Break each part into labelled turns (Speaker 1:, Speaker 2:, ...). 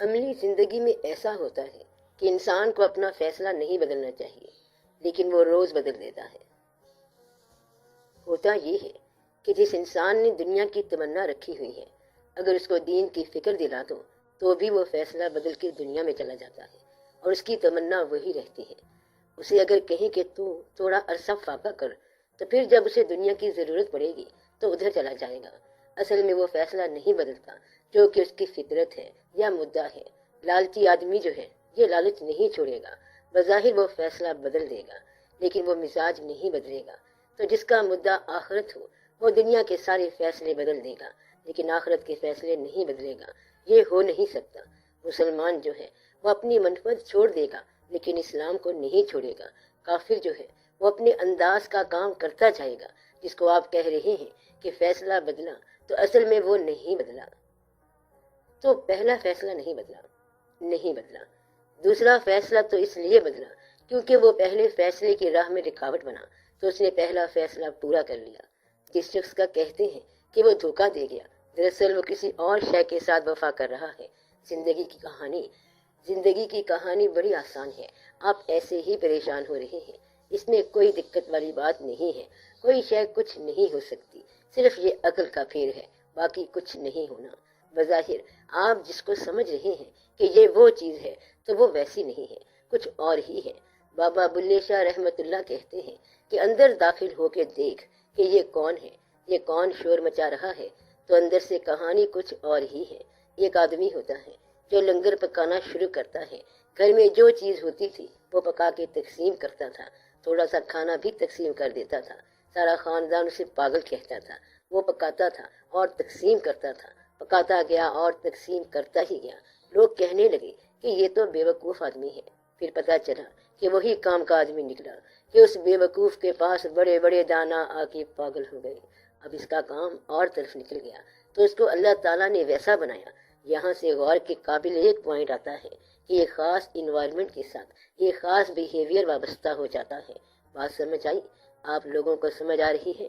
Speaker 1: عملی زندگی میں ایسا ہوتا ہے کہ انسان کو اپنا فیصلہ نہیں بدلنا چاہیے، لیکن وہ روز بدل دیتا ہے۔ ہوتا یہ ہے کہ جس انسان نے دنیا کی تمنا رکھی ہوئی ہے، اگر اس کو دین کی فکر دلا دو تو بھی وہ فیصلہ بدل کے دنیا میں چلا جاتا ہے اور اس کی تمنا وہی رہتی ہے۔ اسے اگر کہیں کہ تو تھوڑا عرصہ فاقہ کر، تو پھر جب اسے دنیا کی ضرورت پڑے گی تو ادھر چلا جائے گا۔ اصل میں وہ فیصلہ نہیں بدلتا جو کہ اس کی فطرت ہے یا مدعا ہے۔ لالچی آدمی جو ہے یہ لالچ نہیں چھوڑے گا، بظاہر وہ فیصلہ بدل دے گا لیکن وہ مزاج نہیں بدلے گا۔ تو جس کا مدعا آخرت ہو وہ دنیا کے سارے فیصلے بدل دے گا لیکن آخرت کے فیصلے نہیں بدلے گا۔ یہ ہو نہیں سکتا۔ مسلمان جو ہے وہ اپنی منفعت چھوڑ دے گا لیکن اسلام کو نہیں چھوڑے گا۔ کافر جو ہے وہ اپنے انداز کا کام کرتا جائے گا۔ جس کو آپ کہہ رہے ہیں کہ فیصلہ بدلا، تو اصل میں وہ نہیں بدلا۔ تو پہلا فیصلہ نہیں بدلا۔ دوسرا فیصلہ تو اس لیے بدلا کیونکہ وہ پہلے فیصلے کی راہ میں رکاوٹ بنا، تو اس نے پہلا فیصلہ پورا کر لیا۔ جس شخص کا کہتے ہیں کہ وہ دھوکہ دے گیا، دراصل وہ کسی اور شے کے ساتھ وفا کر رہا ہے۔ زندگی کی کہانی بڑی آسان ہے۔ آپ ایسے ہی پریشان ہو رہے ہیں، اس میں کوئی دقت والی بات نہیں ہے۔ کوئی شے کچھ نہیں ہو سکتی، صرف یہ عقل کا پھیر ہے، باقی کچھ نہیں ہونا۔ بظاہر آپ جس کو سمجھ رہے ہیں کہ یہ وہ چیز ہے تو وہ ویسی نہیں ہے، کچھ اور ہی ہے۔ بابا بلے شاہ رحمت اللہ کہتے ہیں کہ اندر داخل ہو کے دیکھ کہ یہ کون ہے، یہ کون شور مچا رہا ہے، تو اندر سے کہانی کچھ اور ہی ہے۔ ایک آدمی ہوتا ہے جو لنگر پکانا شروع کرتا ہے۔ گھر میں جو چیز ہوتی تھی وہ پکا کے تقسیم کرتا تھا، تھوڑا سا کھانا بھی تقسیم کر دیتا تھا۔ سارا خاندان اسے پاگل کہتا تھا۔ وہ پکاتا تھا اور تقسیم کرتا تھا، پکاتا گیا اور تقسیم کرتا ہی گیا۔ لوگ کہنے لگے کہ یہ تو بے وقوف آدمی ہے۔ پھر پتا چلا کہ وہی کام کا آدمی نکلا کہ اس بے وقوف کے پاس بڑے بڑے دانا آ کے پاگل ہو گئے۔ اب اس کا کام اور طرف نکل گیا تو اس کو اللہ تعالیٰ نے ویسا بنایا۔ یہاں سے غور کے قابل ایک پوائنٹ آتا ہے کہ ایک خاص انوائرمنٹ کے ساتھ ایک خاص بیہیویئر وابستہ ہو جاتا ہے۔ بات سمجھ آئی؟ آپ لوگوں کو سمجھ آ رہی ہے؟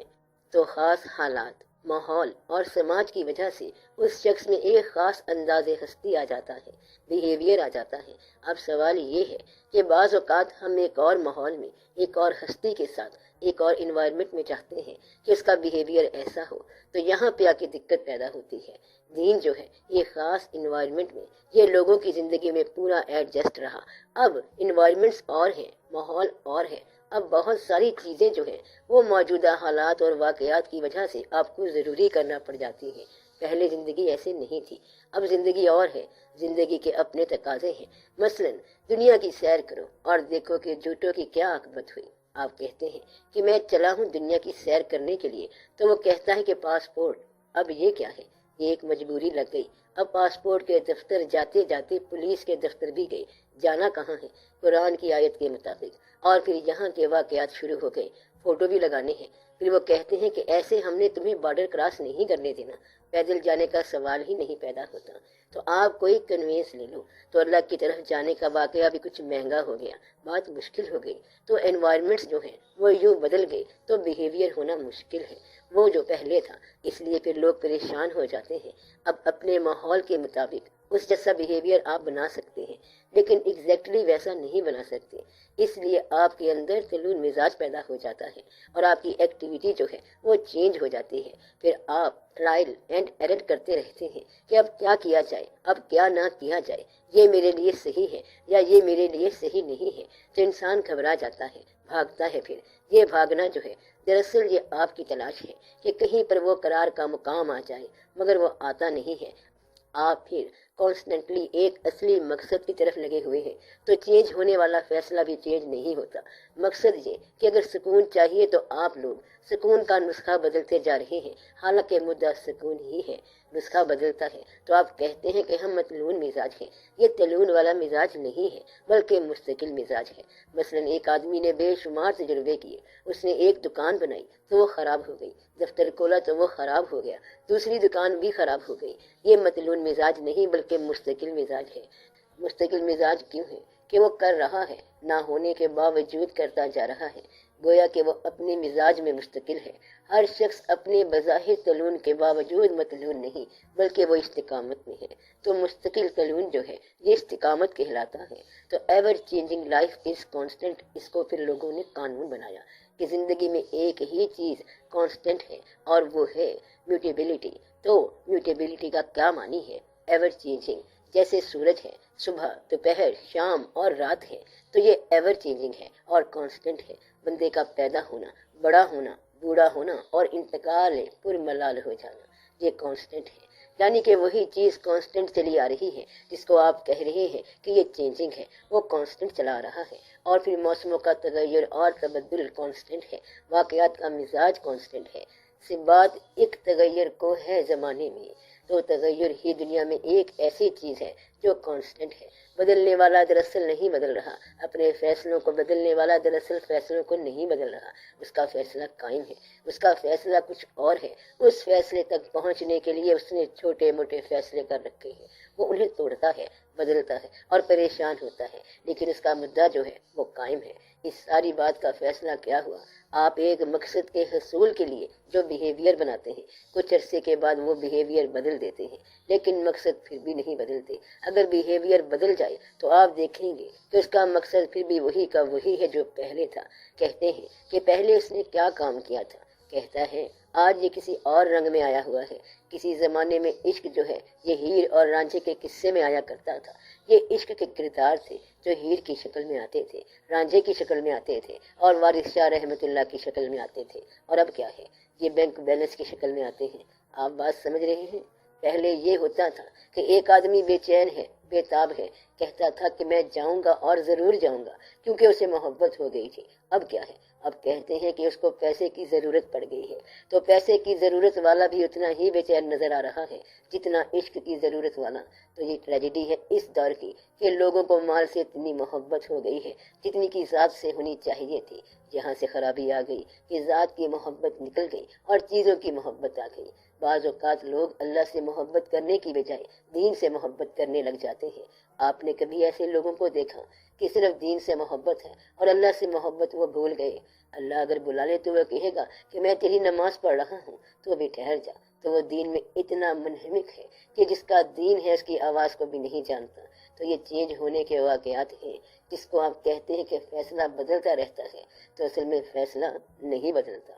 Speaker 1: تو خاص حالات، ماحول اور سماج کی وجہ سے اس شخص میں ایک خاص انداز ہستی آ جاتا ہے، بیہیویئر آ جاتا ہے۔ اب سوال یہ ہے کہ بعض اوقات ہم ایک اور ماحول میں، ایک اور ہستی کے ساتھ، ایک اور انوائرمنٹ میں چاہتے ہیں کہ اس کا بیہیویئر ایسا ہو، تو یہاں پہ آ کے دقت پیدا ہوتی ہے۔ دین جو ہے ایک خاص انوائرمنٹ میں یہ لوگوں کی زندگی میں پورا ایڈجسٹ رہا۔ اب انوائرمنٹس اور ہیں، ماحول اور ہے۔ اب بہت ساری چیزیں جو ہیں وہ موجودہ حالات اور واقعات کی وجہ سے آپ کو ضروری کرنا پڑ جاتی ہیں۔ پہلے زندگی ایسے نہیں تھی، اب زندگی اور ہے، زندگی کے اپنے تقاضے ہیں۔ مثلا دنیا کی سیر کرو اور دیکھو کہ جوتوں کی کیا عاقبت ہوئی۔ آپ کہتے ہیں کہ میں چلا ہوں دنیا کی سیر کرنے کے لیے، تو وہ کہتا ہے کہ پاسپورٹ۔ اب یہ کیا ہے؟ یہ ایک مجبوری لگ گئی۔ اب پاسپورٹ کے دفتر جاتے جاتے پولیس کے دفتر بھی گئے۔ جانا کہاں ہے؟ قرآن کی آیت کے مطابق۔ اور پھر یہاں کے واقعات شروع ہو گئے، فوٹو بھی لگانے ہیں۔ پھر وہ کہتے ہیں کہ ایسے ہم نے تمہیں بارڈر کراس نہیں کرنے دینا، پیدل جانے کا سوال ہی نہیں پیدا ہوتا۔ تو آپ کوئی کنوینس لے لو، تو اللہ کی طرف جانے کا واقعہ بھی کچھ مہنگا ہو گیا، بات مشکل ہو گئی۔ تو انوائرمنٹس جو ہیں وہ یوں بدل گئے تو بیہیویئر ہونا مشکل ہے، وہ جو پہلے تھا۔ اس لیے پھر لوگ پریشان ہو جاتے ہیں۔ اب اپنے ماحول کے مطابق اس جیسا بیہیویئر آپ بنا سکتے ہیں، لیکن ایگزیکٹلی ویسا نہیں بنا سکتے۔ اس لیے آپ کے اندر تلون مزاج پیدا ہو جاتا ہے اور آپ کی ایکٹیویٹی جو ہے وہ چینج ہو جاتی ہے۔ پھر آپ ٹرائل اینڈ ایرر کرتے رہتے ہیں کہ اب کیا کیا جائے، اب کیا نہ کیا جائے، یہ میرے لیے صحیح ہے یا یہ میرے لیے صحیح نہیں ہے۔ تو انسان گھبرا جاتا ہے، بھاگتا ہے۔ پھر یہ بھاگنا جو ہے دراصل یہ آپ کی تلاش ہے کہ کہیں پر وہ قرار کا مقام آ جائے، مگر وہ آتا نہیں ہے۔ آپ پھر کانسٹنٹلی ایک اصلی مقصد کی طرف لگے ہوئے ہیں، تو چینج ہونے والا فیصلہ بھی چینج نہیں ہوتا۔ مقصد یہ کہ اگر سکون چاہیے تو آپ لوگ سکون کا نسخہ بدلتے جا رہے ہیں، حالانکہ مدعا سکون ہی ہے، نسخہ بدلتا ہے۔ تو آپ کہتے ہیں کہ ہم متلون مزاج ہیں۔ یہ تلون والا مزاج نہیں ہے بلکہ مستقل مزاج ہے۔ مثلا ایک آدمی نے بے شمار تجربے کیے، اس نے ایک دکان بنائی تو وہ خراب ہو گئی، دفتر کھولا تو وہ خراب ہو گیا، دوسری دکان بھی خراب ہو گئی۔ یہ متلون مزاج نہیں بلکہ مستقل مزاج ہے۔ مستقل مزاج کیوں ہے؟ کہ وہ کر رہا ہے، نہ ہونے کے باوجود کرتا جا رہا ہے۔ گویا کہ وہ اپنے مزاج میں مستقل ہے۔ ہر شخص اپنے بظاہر تلون کے باوجود متلون نہیں، بلکہ وہ استقامت میں ہے۔ تو مستقل تلون جو ہے یہ استقامت کہلاتا ہے۔ تو ever changing life is constant, اس کو پھر لوگوں نے قانون بنایا کہ زندگی میں ایک ہی چیز کانسٹنٹ ہے اور وہ ہے میوٹیبلٹی۔ تو میوٹیبلٹی کا کیا معنی ہے؟ ایور چینجنگ، جیسے سورج ہے، صبح، دوپہر، شام اور رات ہے، تو یہ ایور چینجنگ ہے اور کانسٹنٹ ہے۔ بندے کا پیدا ہونا، بڑا ہونا، بوڑھا ہونا اور انتقال پرملال ہو جانا، یہ کانسٹنٹ ہے۔ یعنی کہ وہی چیز کانسٹنٹ چلی آ رہی ہے جس کو آپ کہہ رہے ہیں کہ یہ چینجنگ ہے، وہ کانسٹنٹ چلا رہا ہے۔ اور پھر موسموں کا تغیر اور تبدل کانسٹنٹ ہے، واقعات کا مزاج کانسٹنٹ ہے۔ صرف بات ایک تغیر کو ہے زمانے میں، تو تغیر ہی دنیا میں ایک ایسی چیز ہے جو کانسٹنٹ ہے۔ بدلنے والا دراصل نہیں بدل رہا، اپنے فیصلوں کو بدلنے والا دراصل فیصلوں کو نہیں بدل رہا، اس کا فیصلہ قائم ہے، اس کا فیصلہ کچھ اور ہے۔ اس فیصلے تک پہنچنے کے لیے اس نے چھوٹے موٹے فیصلے کر رکھے ہیں، وہ انہیں توڑتا ہے، بدلتا ہے اور پریشان ہوتا ہے، لیکن اس کا مدعا جو ہے وہ قائم ہے۔ اس ساری بات کا فیصلہ کیا ہوا؟ آپ ایک مقصد کے حصول کے لیے جو بیہیویئر بناتے ہیں، کچھ عرصے کے بعد وہ بیہیویئر بدل دیتے ہیں، لیکن مقصد پھر بھی نہیں بدلتے۔ اگر بیہیویئر بدل جائے تو آپ دیکھیں گے کہ اس کا مقصد پھر بھی وہی کا وہی ہے جو پہلے تھا۔ کہتے ہیں کہ پہلے اس نے کیا کام کیا تھا، کہتا ہے آج یہ کسی اور رنگ میں آیا ہوا ہے۔ کسی زمانے میں عشق جو ہے یہ ہیر اور رانجھے کے قصے میں آیا کرتا تھا، یہ عشق کے کردار تھے جو ہیر کی شکل میں آتے تھے، رانجھے کی شکل میں آتے تھے اور وارث شاہ رحمت اللہ کی شکل میں آتے تھے، اور اب کیا ہے، یہ بینک بیلنس کی شکل میں آتے ہیں۔ آپ بات سمجھ رہے ہیں؟ پہلے یہ ہوتا تھا کہ ایک آدمی بے چین ہے، بے تاب ہے، کہتا تھا کہ میں جاؤں گا اور ضرور جاؤں گا کیونکہ اسے محبت ہو گئی تھی۔ اب کیا ہے، اب کہتے ہیں کہ اس کو پیسے کی ضرورت پڑ گئی ہے، تو پیسے کی ضرورت والا بھی اتنا ہی بے چین نظر آ رہا ہے جتنا عشق کی ضرورت والا۔ تو یہ ٹریجڈی ہے اس دور کی کہ لوگوں کو مال سے اتنی محبت ہو گئی ہے جتنی کی ذات سے ہونی چاہیے تھی۔ یہاں سے خرابی آ گئی کہ ذات کی محبت نکل گئی اور چیزوں کی محبت آ گئی۔ بعض اوقات لوگ اللہ سے محبت کرنے کی بجائے دین سے محبت کرنے لگ جاتے ہیں۔ آپ نے کبھی ایسے لوگوں کو دیکھا کہ صرف دین سے محبت ہے اور اللہ سے محبت وہ بھول گئے؟ اللہ اگر بلا لے تو وہ کہے گا کہ میں تیری نماز پڑھ رہا ہوں، تو بھی ٹھہر جا۔ تو وہ دین میں اتنا منہمک ہے کہ جس کا دین ہے اس کی آواز کو بھی نہیں جانتا۔ تو یہ چینج ہونے کے واقعات ہیں جس کو آپ کہتے ہیں کہ فیصلہ بدلتا رہتا ہے، تو اصل میں فیصلہ نہیں بدلتا۔